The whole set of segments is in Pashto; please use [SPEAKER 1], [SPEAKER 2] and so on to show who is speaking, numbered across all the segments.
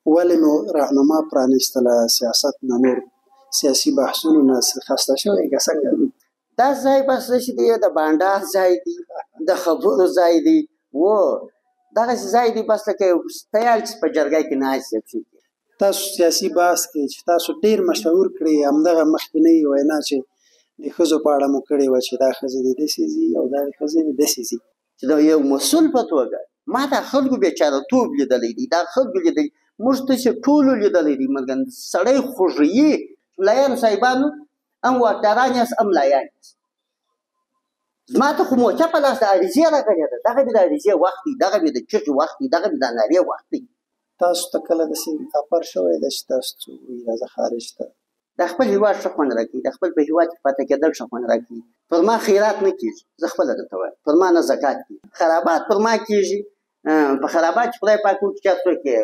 [SPEAKER 1] ولې مو راهنما پرانیستله سیاست نه نور سیاسي بحثونو نه خسته شوی که څنګه؟
[SPEAKER 2] دا ځای بس چې دی د بانډار ځای دی، د خبرو ځای دی، دغسې ځای دی بس لکه یو تیال چې په جرګه کې ناست شي.
[SPEAKER 1] تاسو سیاسي بحث کې چې تاسو ډېر مشهور کړي همدغه مخکینۍ وینا چې د ښځو په اړه مو کړې وه چې دا ښځې دې داسې ځي او دا ښځې دې داسې ځي،
[SPEAKER 2] چې د یو مسؤل په توګه ما دا خلکو بېچارهتوب لیدلی دی، دا خلکو لیدلی موږ تاسې ټولو لیدلی دی. مګر سړی خوږوي ملایانو صاحبانو هم واکداران یاست هم ملایان یاست. زما ته خو موچه په لاس د عریضې راغلې ده، دغه مې د عریضې وخت دی، دغه مې د چغې وخت دی، دغه مې د نارې وخت دی.
[SPEAKER 1] تاسو ته کله داسې افر شوی ده چې تاسو ته ووایي راځه خارج ته؟
[SPEAKER 2] د خپل هېواد ښه خوند راکوي، د خپل په هېواد کې پاتې کېدل ښه خوند راکوي. پر ما خیرات نه کېږي، زه خپله درته وایم، پر ما نه زکات کېږي، خرابات پر ما کېږي. په خرابات چې خدای پاک وکړي چا څوک یې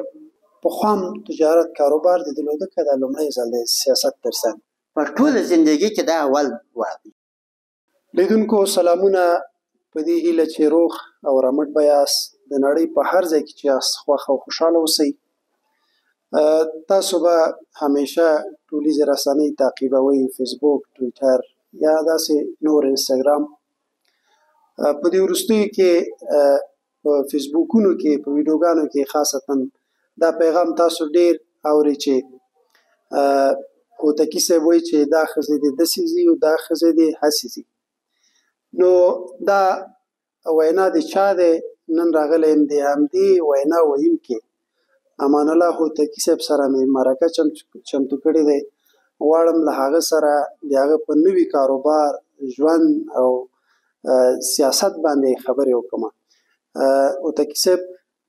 [SPEAKER 1] پخوا هم تجارت کاروبار دې درلوده که دا لومړی ځل دی سیاست ترڅنګ؟
[SPEAKER 2] په ټوله زندګي کې دا اول وار دی.
[SPEAKER 1] لیدونکو سلامونه، په دې هیله چې روغ او رمټ به یاست، د نړۍ په هر ځای کې چې یاست خوښ او خوشحاله اوسئ. تاسو به همیشه ټولیزې رسنۍ تعقیبوئ، فیسبوک، ټویټر یا داسې نور انسټاګرام. په دې وروستیو کې په فیسبوکونو کې په ویډیوګانو کې خاصتا دا پیغام تاسو ډېر اورئ چې هوتکي صاحب وایي چې دا ښځې دې داسې ځي او دا ښځې دې هسې ځي. نو دا وینا د چا دی؟ نن راغلی یم د همدې وینا ویونکي امان الله هوتکي صاحب سره مې مرکه چمتو کړې دی. غواړم له هغه سره د هغه په نوي کاروبار، ژوند او سیاست باندې خبرې وکړم. هوتکي صاحب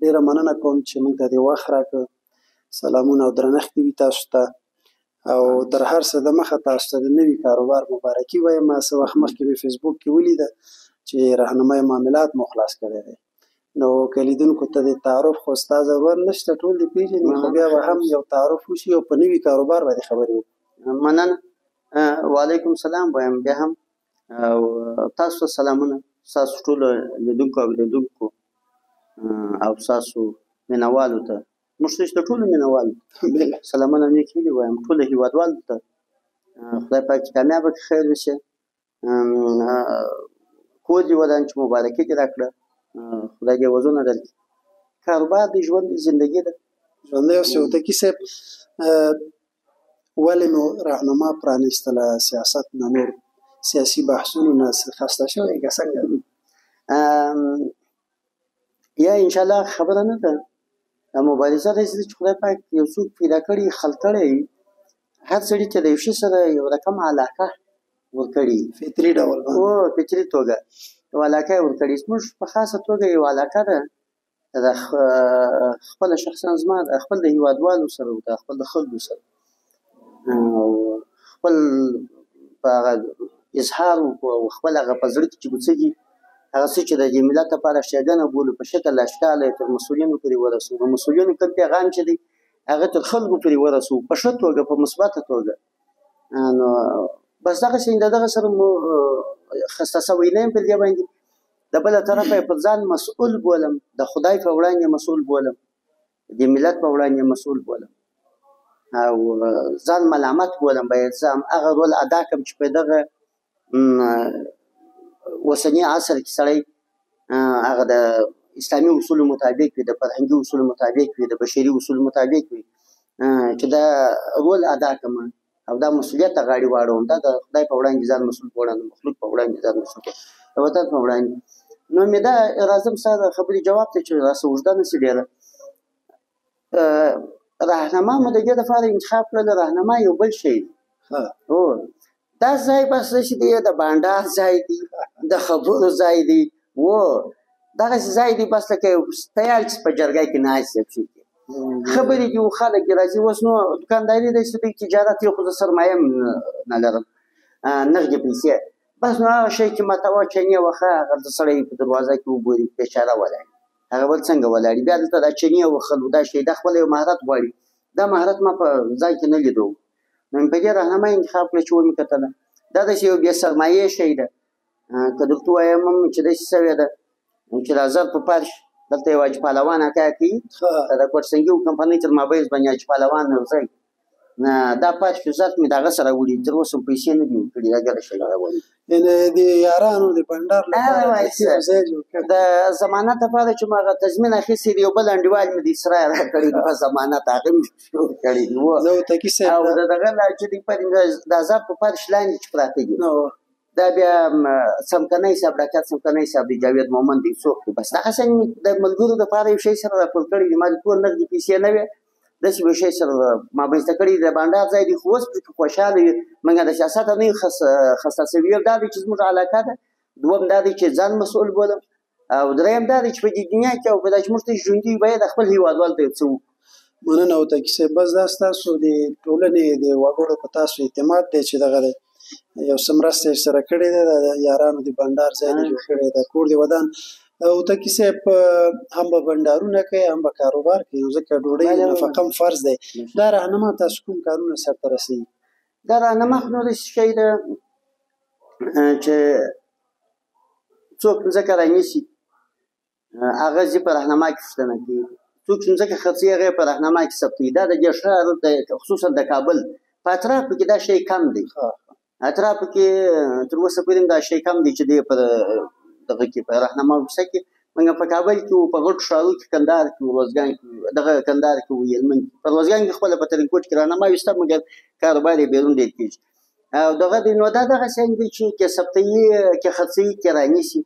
[SPEAKER 1] ډېره مننه کوم چې موږ ته دې وخت راکړ. سلامونه او درنښت وي تاسو ته، او تر هر څه دمخه تاسو ته د نوي کاروبار مبارکي وایم. څه وخت مخکې مې فیسبوک کې ولیده چې راهنمای معاملات مو خلاص کړی دی. نو که لیدونکو ته د تعارف خو ستا ضرورت نشته، ټول دې پېژني، خو بیا به هم یو تعارف وشي او په نوي کاروبار باندې خبرې وکړو.
[SPEAKER 2] مننه. وعلیکم سلام وایم بیا هم، او تاسو ته سلامونه، ستاسو ټولو لیدونکو او اورېدونکو او ستاسو مینهوالو ته، موږ ته د ټولو مینهوالو سلامونه نیک هیلې وایم، ټولو هېوادوالو ته خدای پاک چې کامیابه کړي، خیر وشي. کور دې ودان چې مبارکي دې راکړه، خدای دې وزونه درکړي. کاروبار د ژوند زندګي ده.
[SPEAKER 1] ژوندی اوسې. هوتکي صاحب ولې مو راهنما پرانیستله سیاست نه نور سیاسي بحثونو نه خسته شوی که څنګه؟
[SPEAKER 2] یا انشاءالله خبره نه ده، مبارزه داسې ده چې خدای پاک یو څوک پیدا کړي، خلق کړی، هر سړي ته د یو شي سره یو رقم علاقه ورکړي،
[SPEAKER 1] فطري ډول باندې،
[SPEAKER 2] فطري توګه یو علاقه یې ورکړي. زموږ په خاصه توګه یو علاقه ده د خپله شخصا زما خپل د هېوادوالو سره او د خپل د خلکو سره خپل په هغه اظهار وکړو او خپل هغه په زړه کې چې څه هغه څه چې د دې ملت لپاره ښېګڼه بولو په شکل اشکاله یې تر مسؤلینو پورې ورسوو. د مسؤلینو کوم پیغام چې دی هغه تر خلکو پورې ورسوو په ښه توګه، په مثبته توګه. نو بس دغسې د دغه سره مو خسته سوی نه یم په دې باندې. د بله طرفه یې پر ځان مسؤل بولم، د خدای په وړاندې مسؤل بولم، د ملت په وړاندې مسؤل بولم او ځان ملامت بولم. باید زه هغه رول ادا کړم چې په دغه اوسني عصر کې سړی هغه د اسلامي اصولو مطابق وي، د فرهنګي اصولو مطابق وي، د بشري اصولو مطابق وي، چې دا رول ادا کړم او دا مسؤلیت ته غاړې واړوم. دا د خدای په وړاندې ځان مسؤل بولم، د مخلوق په وړاندې ځان مسؤل بولم، د وطن په وړاندې. نو مې دا راځم ستا د خبرې جواب ته چې راسه اوږده نه شي ډېره. راهنما مو د دې لپاره انتخاب کړله، راهنما یو بل شی دی. دا ځای بس چې دی د بانډار ځای دی، د خبرو ځای دی، دغسې ځای دی بس لکه یو تیال چې په جرګه کې ناست شي، خبرې دي او خلک دې راځي. اوس نو دوکانداري دی چې دی تجارت یې خو زه سرمایه هم نه لرم، نغدې پیسې، بس نو هغه شی چې ماته چنې وښه هغه د سړی په دروازه کې وګوري بېچاره ولاړ، هغه بل څنګه ولاړي، بیا دلته دا چنې وښلو دا شی دا خپله یو مهارت غواړي. دا مهارت ما په ځای کې نه لیدو. نو مې په دې راهنما انتخاب کړه چې ومې کتله دا داسې یو بې سرمایې شی ده. که درته ووایم هم چې داسې شوې ده چې دا زر په فرش دلته یو حاجي پهلوان اکا کوي د کوټسنګي کمپنۍ تر مابیز باندې حاجي پهلوان نورزی دا پاتې شو ذات مې د هغه سره وړي تر اوسه پیسې نه دي ورکړي دا ګډه شی راولي
[SPEAKER 1] یعنې د یارانو د بنډار
[SPEAKER 2] لپاره د ضمانت لپاره چې ما هغه تضمین اخیستی دی یو بل انډیوال مې د اسرا راکړي په ضمانت هغه مې شروع کړي دي
[SPEAKER 1] زه ورته کیسه
[SPEAKER 2] او د دغه نه چې د عذاب په فرش لاندې چې پراته دي دا بیا څمکنی صاحب ډاکټر څمکنی صاحب د جاوید مومند دی څوک دی بس دغسې د ملګرو دپاره یو شی سره راټول کړي دي ما د ټول نغدې پیسې نه وې داسې یو شی سره ما به زده کړي د بانډار ځای دی خو اوس پرې خوشحاله یو موږ د سیاست نه یو خسته سوي یو دا دی چې زموږ علاقه ده دوم دا دی چې ځان مسؤل بولم او دریم دا دی چې په دې دنیا کې او په دا چې موږ ته ژوندي باید خپل هېوادوال ته یو څه وکړو
[SPEAKER 1] مننه ورته کیسې بس دا ستاسو د ټولنې د وګړو په تاسو اعتماد دی چې دغه دی یو څه مرسته یې سره کړې ده د یارانو د بنډار ځای نه جوړ کړی ده کور د ودان ورته صاحب هم به بنډارونه کوي هم به کاروبار کوي نو ځکه ډوډۍ نفقه هم فرض دی دا راهنما تاسو کوم کارونه سرته رسوي
[SPEAKER 2] دا راهنما خو نو داسې شی ده چې څوک مځکه رانیسي هغه ځي په راهنما کې پوښتنه کوي څوک چې مځکه خرڅوي هغه یې په راهنما کې ثبتوي دا د دې ښار خصوصا د کابل په اطرافو کې دا شی کم دی اطرافو کې تر اوسه پورې دا شی کم دی چې دی په دغه کې په راهنما ویسه کې موږ په کابل کې په غټو ښارو کې کندهار کې روزګان کې دغه کندهار کې هلمند په روزګان کې خپله په ترینکوټ کې راهنما ویسته مګر کاروبار یې بیرون ډېر کېږي او دغه دی نو دا دغه شیان دی چې کې ثبتوي کې خرڅوي کې رانیسي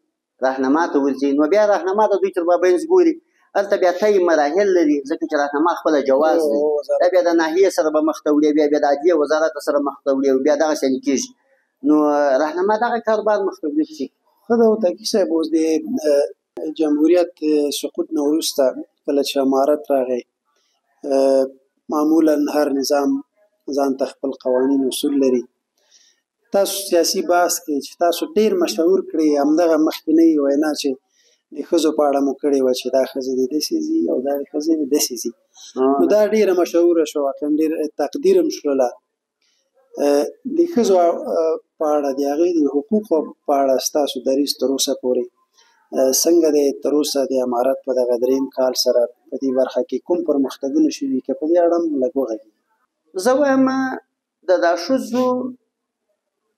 [SPEAKER 2] راهنما ته ورځي نو بیا راهنما د دوی تر مابینځ ګوري هلته بیا طی مراحل لري ځکه چې راهنما خپله جواز دی دا بیا د ناحیې سره به مخ ته وړي بیا د عدلیې وزارت سره مخ ته وړي بیا دغه شیان کېږي نو راهنما دغه کاروبار مخ ته وړي شي
[SPEAKER 1] ښه ده وتاکي صاحب اوس د جمهوریت سقوط نه وروسته کله چې امارت راغی معمولا هر نظام ځان ته خپل قوانین اصول لري تاسو سیاسي بحث کې چې تاسو ډېر مشهور کړی همدغه مخکینۍ وینا چې د ښځو په اړه مو کړې وه چې دا ښځې دې داسې ځي او دا ښځې دې داسې ځي نو دا ډېره مشهوره شوه واقعا ډېر تقدیر هم شوله د ښځو په اړه د هغوی د حقوقو په اړه ستاسو دریځ تر اوسه پورې څنګه دی تر اوسه د امارت په دغه درېیم کال سره په دې برخه کې کوم پرمختګونه شوي که په دې اړه هم لږ وغږېږي
[SPEAKER 2] زه وایم د دا ښځو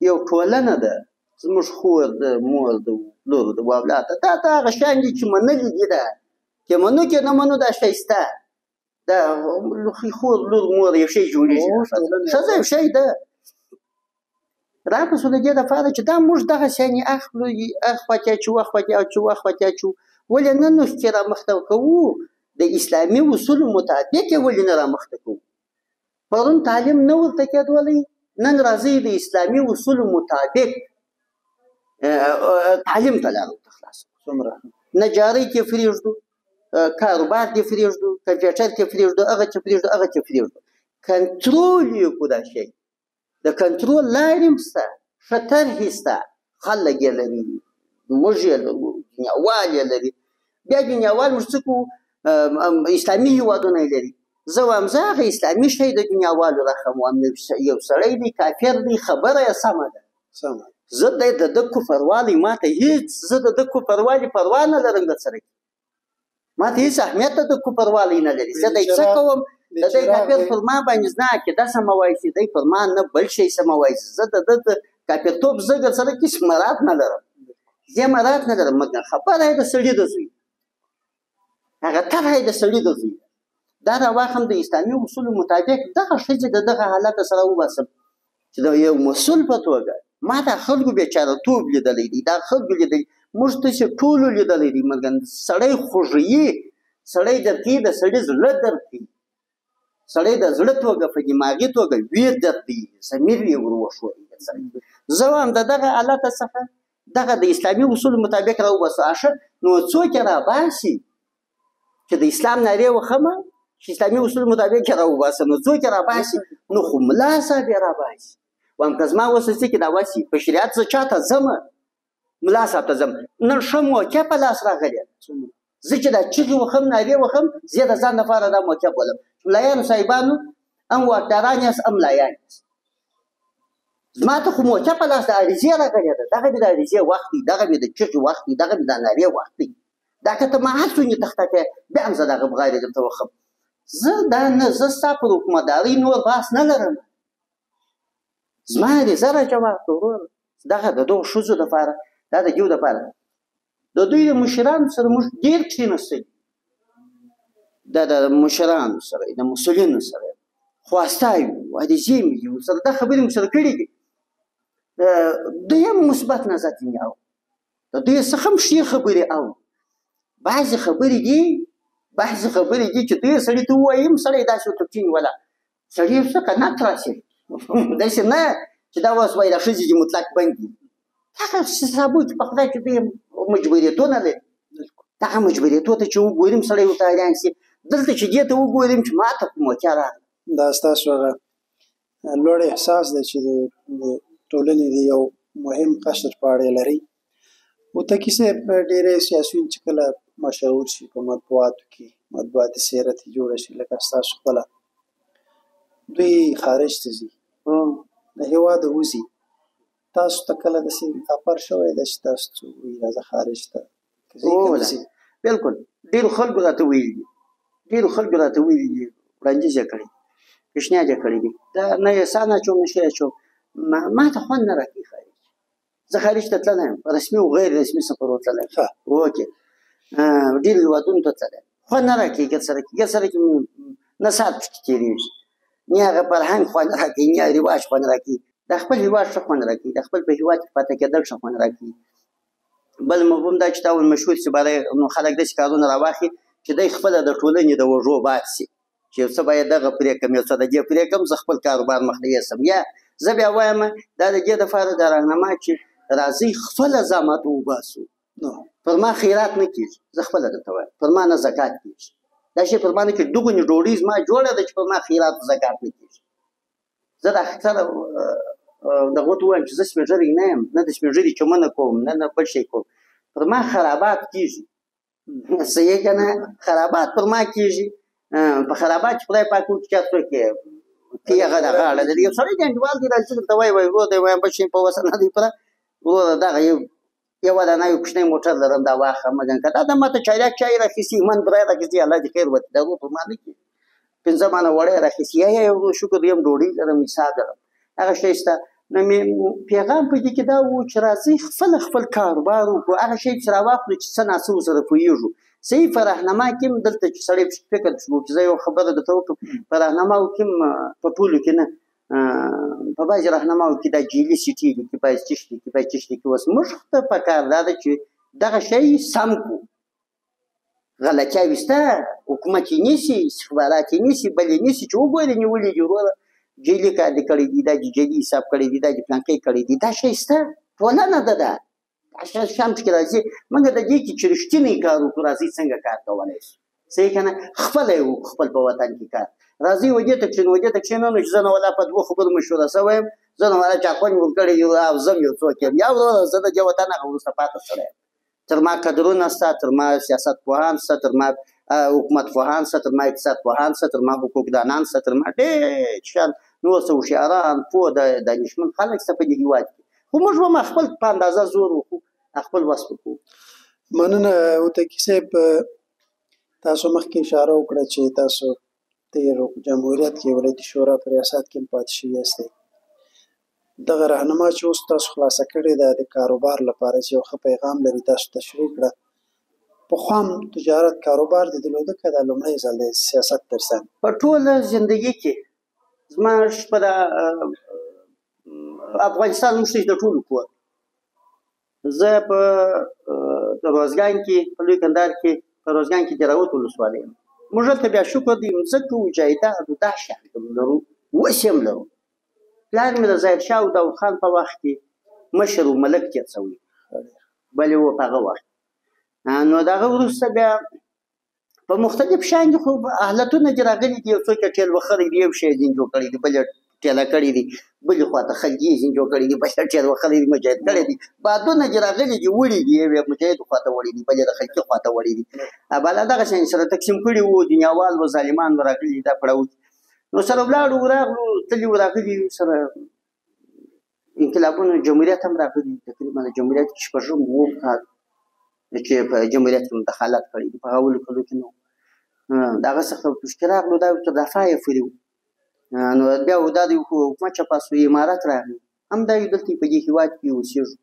[SPEAKER 2] یو ټولنه ده زموږ خور د مور د لور د اولاد دا هغه شیان دي چې منلي دي ده چې منو کې نه منو دا شی شته دا خور لور مور یو شی جوړېږي ښځه یو شی ده راپسو د دې دپاره چې دا موږ دغسې یعنې اخلو خواته اچو اخواته اچو اخواته اچو ولې نه نو چې رامخته کوو د اسلامي اصولو مطابق یې ولې نه رامخته کوو پرون تعلیم نه ورته کېدولی نن راځئ د اسلامي اصولو مطابق تعلیم ته لاره ورته خلاصو نجارۍ کې پرېږدو کاروبار کې پرېږدو کمپیوټر کې پرېږدو هغه کې پرېږدو هغه کې پرېږدو کنټرول یې کړو دا شی د کنټرول لارې هم شته ښه طرحې شته خلک یې لري موږ یې لرو دنیاوال یې لري بیا دنیاوال موږ څه کوو اسلامي هېوادونه یې لري زه وایم زه هغه اسلامي شی د دنیاوالو رقم وایم یو سړی دی کافر دی خبره یې سمه ده زه د ده کفروالی ما ته هېڅ زه د ده کفروالی پروا نه لرم د سره ما ته هېڅ اهمیت د ده کفروالی نه لري زه دی څه کوم د دی کافر پر ما باندې زما عقیده سمه وایسي دی پر ما نه بل شی سمه وایسي زه د ده د کافرتوب زه در سره هېڅ مراد نه لرم زه مراد نه لرم مګر خبره یې د سړي د زوی هغه طرحه یې د سړي د زوی دا راواخم د اسلامي اصولو مطابق دغه ښځې د دغه حالت سره وباسم چې د یو مسؤل په توګه ما دا خلکو بیچارهتوب لیدلی دی دا خلکو لیدلی موږ تاسې ټولو لیدلی دی مګر سړی خوږوي سړی درد کوي د سړي زړه درد کوي سړی د زړه توګه په دماغي توګه ویر درد دی ضمیر یې ور وښوروي زه وایم د دغه حالت څخه دغه د اسلامي اصولو مطابق راوباسو ښه نو څوک یې راباسي چې د اسلام نارې وخمه چې اسلامي اصولو مطابق یې راوباسه نو څوک یې راباسي نو خو ملا صاحب یې راباسي وایم که زما اوس څه کې دا واسي په شریعت زه چاته ځمه ملا صاحب ته ځم نن ښه موقع په لاس راغلی زه چې دا چغې وخم نارې وخم زه د ځان لپاره دا موقع بولم ملایانو صاحبانو هم واکداران یاست هم ملایان یاست زما ته خو موقع په لاس د عریضې راغلی ده دغه مې د عریضې وخت دی دغه مې د چغې وخت دی دغه مې د نارې وخت دی دا که ته ما هر څومره تخته کوې بیا هم زه دغه بغیر درته وښم زه دا نه زه ستا پر حکومتدارۍ نور بحث نه لرم زما دې زره جواب ته وروره دغه د دغو ښځو دپاره دا د دې دپاره د دوی د مشرانو سره موږ ډېر کښېنستلي د مشرانو سره د مسؤلینو سره خواستای وو عریضې مې دي ورسره دا خبرې مې سره کړي دي دوی هم مثبت نظر ځینې اوري د دوی څخه هم ښې خبرې اوري بعضې خبرې دي چې دوی سړي ته ووایي هم سړی داسې ورته ټینګ ولا سړي څه قناعت راشي داسې نه چې دا اوس وایي دا ښځې دي مطلق بند دي هغه ثابت په خدای چې دوی مجبوریتونه لري دغه مجبوریتو ته چې وګوریم سړی ورته حیران شي دلته چې دې ته وګوریم چې ما ته کوم واقعه راغله
[SPEAKER 1] دا ستاسو هغه لوړ احساس دی چې د ټولنې د یو مهم قشر په اړه لري متکي صاحب ډېری سیاسیون چې کله مشهور شي په مطبوعاتو کې مطبوعاتي څېره ترې جوړه شي لکه ستاسو خپله دوی خارج ته ځي د هېواده وځي تاسو ته کله داسې افر شوی ده چې تاسو ته ووایي راځه خارج ته
[SPEAKER 2] بلکل ډېرو خلکو راته ویلي دي وړاندیز یې کړی پیشنهاد یې کړی دي دا نه یې ساه نه اچوم نه شی اچوم ما ته خوند نه راکوي خارج زه خارج ته تللی یم رسمي او غیر رسمي سفرو تللی یم اوکې ډېرو هېوادونو ته تللی یم خوند نه راکوي ګرد سره کې نه ساعت پکې تېرېږي نه هغه فرهنګ خوند راکوي نه رواج خوند راکوي د خپل هېواد ښه خوند راکوي د خپل په هېواد کې پاتې کېدل ښه خوند راکوي بل مفهوم دا چې تا ول مشهور سي باید نو خلک داسې کارونه راواخلي چې دی خپله د ټولنې د وږو باد سي چې یو څه باید دغه پرې کړم یو څه د دې پرې کړم زه خپل کاروبار مخته یوسم یا زه بیا وایم دا د دې دپاره د راهنما چې راځئ خپله زحمت وباسو پر ما خیرات نه کېږي زه خپله درته وایم پر ما نه زکات کېږي دا شی پر ما نه کېږي دوګونې ډوډۍ زما جوړه ده چې پر ما خیرات زکات نه کېږي زه د اکثره دغه ته ووایم چې زه سپېږری نه یم نه د سپېږري چمنه کوم نه بل شی کوم پر ما خرابات کېږي څه یې که نه خرابات پر ما کېږي په خرابات چې خدای پاک وکړي چا څوک یې کې هغه د غاړه د یو سړی د انډیوال دی راځي درته وایي ورور دی وایم بل شی په وسه نه دی پوره وروره دغه یوه دانه یو کوچنی موټر لرم دا واخله مګن که دا د ماته چایلاک چای راخیستي من برای راخیستي الله دې خیر وکړي دا پر ما نه کېږي 5 مانه وړی راخیستي یا یو شکر یم ډوډۍ لرم حساب لرم هغه شی شته نو مې پیغام په دې کې دا و چې راځئ خپل کاروبار وکړو هغه شی چې راواخلو چې څه ناڅه ورسره پوهېږو صحیح په راهنما کې هم دلته چې سړی فکر شو چې زه یو خبره درته وکړم په راهنماو کې هم په ټولو کې نه په بعضې راهنماو کې دا جیلي سیټي دي کې باید څه شي کې باید څه شي کې اوس موږ ته پکار دا ده چې دغه شی سم کړو غلطیاوې شته حکومت یې نیسي استخبارات یې نیسي بل یې نیسي چې وګورې نیولي دي وروره جیلي کار دې کړی دي دا دې جیلي حساب کړی دي دا دې پلانکۍ کړی دي دا شی شته ټولنه ده دا شام چې راځي موږ د دې کې چې رښتینی کار وکړو راځئ څنګه کار کولی شو صحیح که نه خپله یې وکړو خپل په وطن کې کار راځئ ودې ته کښېنو نو چې زه نو ولا په 2 خبرو مشوره شوی یم زه نو ولا چا خوند مو کړی او زه م یو څوک یم یا وروره زه د دې وطن هغه وروسته پاتې سړی یم تر ما قدرونه شته تر ما سیاست پوهان شته تر ما حکومت پوهان شته تر ما اقتصاد پوهان شته تر ما حقوقدانان شته تر ما ډېر شیان نور څه هوښیاران پوه دانشمند خلک شته په دې هېواد کې خو موږ به خپل په اندازه زور وکړو خپل وس وکړو
[SPEAKER 1] مننه هوتکی صاحب تاسو مخکې اشاره وکړه چې تاسو تېر جمهوریت کې ولایتي شورا په ریاست کې هم پاتې شوي یاستئ دغه راهنما چې اوس تاسو خلاصه کړې ده د کاروبار لپاره چې یو ښه پیغام لري تاسو تشریح کړه پخوا هم تجارت کاروبار دې درلوده که دا لومړی ځل دی سیاست ترڅنګ
[SPEAKER 2] په ټوله زندګي کې زما په افغانستان موږ د ټولو کور زه په روزګان کې په لوی کندهار کې په روزګان کې د راوت ولسوالۍ یم موږ ته بیا شکر دی مځکه و جایداد دا شیان لرو اوس هم لرو پلار مې د ظاهرشاه او داود خان په وخت کې مشر و ملک تېر شوی بل یې و په هغه وخت نو د هغه وروسته بیا په مختلف شیان کې خو اهلتونه دې راغلي دي یو څوک یې ټېل وخلی دي یو شی یې ځین جوړ کړی دي بل یې ټېله کړی دي بلې خوا ته خلجي یې ځین جوړ کړی دي بل یې ټېل وخلی دي مجاهد کړی دي بادونه دې راغلي دي وړي دي یو یې مجاهدو خوا ته وړي دي بل یې د خلجي خوا ته وړي دي بالا دغه شیان سره تقسیم کړي وو دنیاوال و ظالمان و راغلي دا پړاو نو سره ولاړو راغلو تللي و راغلي سره انقلابونه جمهوریت هم راغلي تقریبا د جمهوریت کې 6 کال چې په جمهوریت کې مداخلت کړی دي په هغه اولو کلو کې نو د هغه څخه پوښتنه راغله دا تر دفاع یې پورې و نو بیا دا د حکومت چپه سو امارت راغی همدا یو دلته په دې هېواد کې اوسېږو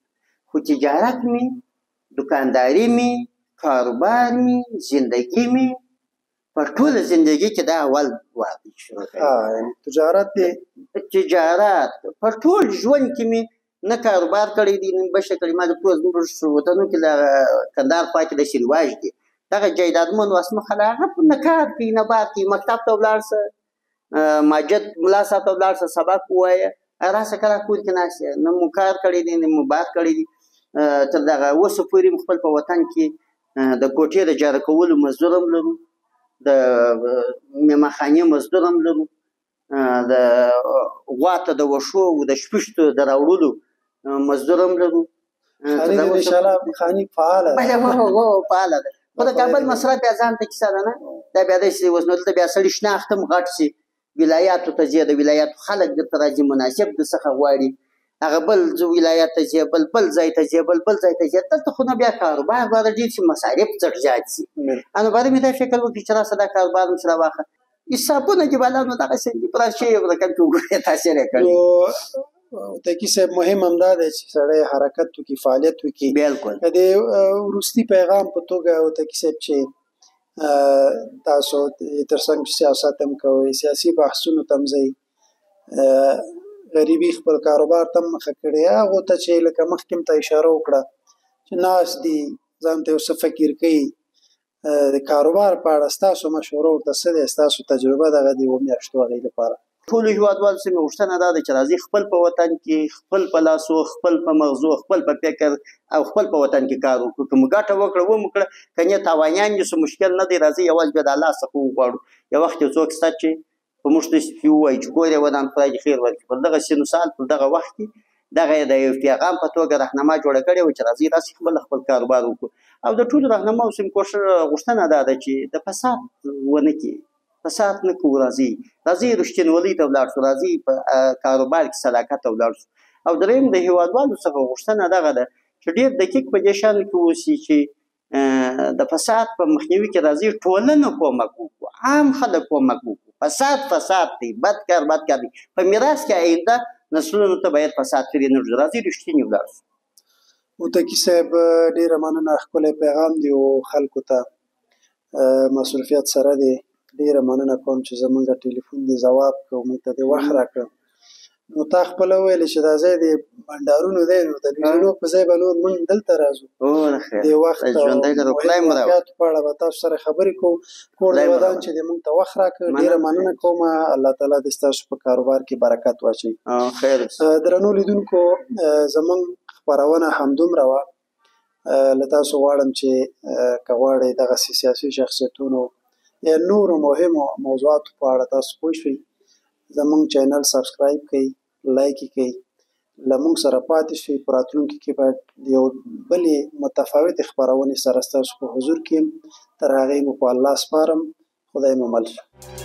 [SPEAKER 2] خو تجارت مې دکانداري مې کاروبار مې زندګي مې په ټوله زندګي کې دا اول واقع شروع
[SPEAKER 1] تجارت دی
[SPEAKER 2] تجارت په ټول ژوند کې مې نه کاروبار کړی دی نه بشه کړی ما د ټول زموږ وطنو کې د کندهار خوا کې داسې رواج دی دغه جایدادمن وسمه خلک هغه نه کار کوي نه بار کوي مکتب ته ولاړ شه ماجد ملا صاحب ته ولاړ شه سبق ووایه راسه کله کور کې ناست نه مو کار کړی دی نه مو بار کړی دی تر دغه اوسه پورې خپل په وطن کې د کوټې د جاره کولو مزدور هم لرو د مېمهخانې مزدور هم لرو د غوا ته د وښو د شپشتو د راوړلو مزدور هم لرو
[SPEAKER 1] خاني فعاله
[SPEAKER 2] فعاله ده خو د کابل مصرف بیا ځان ته کیسه ده نه دا بیا داسې اوس نو دلته بیا سړي شناخت هم غټ شي ولایاتو ته ځي د ولایاتو خلک درته راځي مناسب د څخه غواړي هغه بل ولایت ته ځي بل ځای ته ځي بل ځای ته ځي دلته خو نه بیا کاروبار باید ډېر شي مصارف څټ زیات شي نو باید مې دا فکر وکړي چې راسه دا کاروبار هم سره واخله حسابونه چې بالا نو دغسې دي په داسې شی یو رقم کې وګورې تاثیر یې کړی
[SPEAKER 1] تکي صاحب مهم هم دا دی چې سړی حرکت وکړي فعالیت وکړي
[SPEAKER 2] بالکل
[SPEAKER 1] د وروستي پیغام په توګه تکي صاحب چې تاسو ترڅنګ سیاست هم کوئ سیاسي بحثونو ته هم ځئ غریبي خپل کاروبار ته مخه کړې هغو ته چې لکه مخکې ته اشاره وکړه چې ناست دي ځان ته یو څه فکر کوي د کاروبار په اړه ستاسو مشوره ورته څه دی ستاسو تجربه دغه د اووه میاشتو هغې لپاره
[SPEAKER 2] ټولو هېوادوالو څخه مې غوښتنه دا ده چې راځي خپل په وطن کې خپل په لاسو خپل په مغزو خپل په فکر او خپل په وطن کې کار وکړو که مو ګټه وکړه وموکړه که نه تاوانیان دي څه مشکل نه دی راځي یوازې بیا د الله څخه وغواړو یو وخت یو څوک شته چې په موږ داسې ووایي چې کور یې ودان خدای دې خیر ورکړي پر دغه سن و سال پر دغه وخت کې دغه یې د یو پیغام په توګه راهنما جوړه کړې وه چې راځئ راسئ خپل کاروبار وکړو او د ټولو راهنماو څخه غوښتنه دا ده چې د فساد ونه کړي فساد نه کوو راځئ رښتینولۍ ته ولاړ شو راځئ په کاروبار کې صداقت ته ولاړ شو او درېیم د هېوادوالو څخه غوښتنه دغه ده چې ډېر دقیق په دې شان کې اوسي چې د فساد په مخنیوي کې راځي ټولنه کومک وکړو عام خلک کومک وکړو فساد دی بد کار دی په میراث کې آینده نسلونو ته باید فساد پرې نه وږدو راځي رښتینې ولاړ شو
[SPEAKER 1] متکي صاحب ډېره مننه ښکلی پیغام دی او خلکو ته مصروفیت سره دی ډېره مننه کوم چې زمونږ ټلیفون دې ځواب کړو موږ ته دې وخت راکړه نو تا خپله وویلې چې دا ځای د بنډارونو دی نو د بیزونو په ځای به نور موږ دلته راځو دې وخت او واقعاتو په اړه به تاسو سره خبرې کوو کور د ودان چې دې موږ ته وخت راکړ ډېره مننه کوم الله تعالی دې ستاسو په کاروبار کې برکت واچوي درنو لیدونکو زموږ خپرونه همدومره وه له تاسو غواړم چې که غواړئ دغسې سیاسي شخصیتونو یا نورو مهمو موضوعاتو په اړه تاسو پوه شئ زموږ چینل سبسکرایب کړئ لایک یې کړئ له موږ سره پاتې شئ په راتلونکي کې باید د یو بلې متفاوتې خپرونې سره ستاسو په حضور کې تر هغې مو په الله سپارم خدای مو مل شه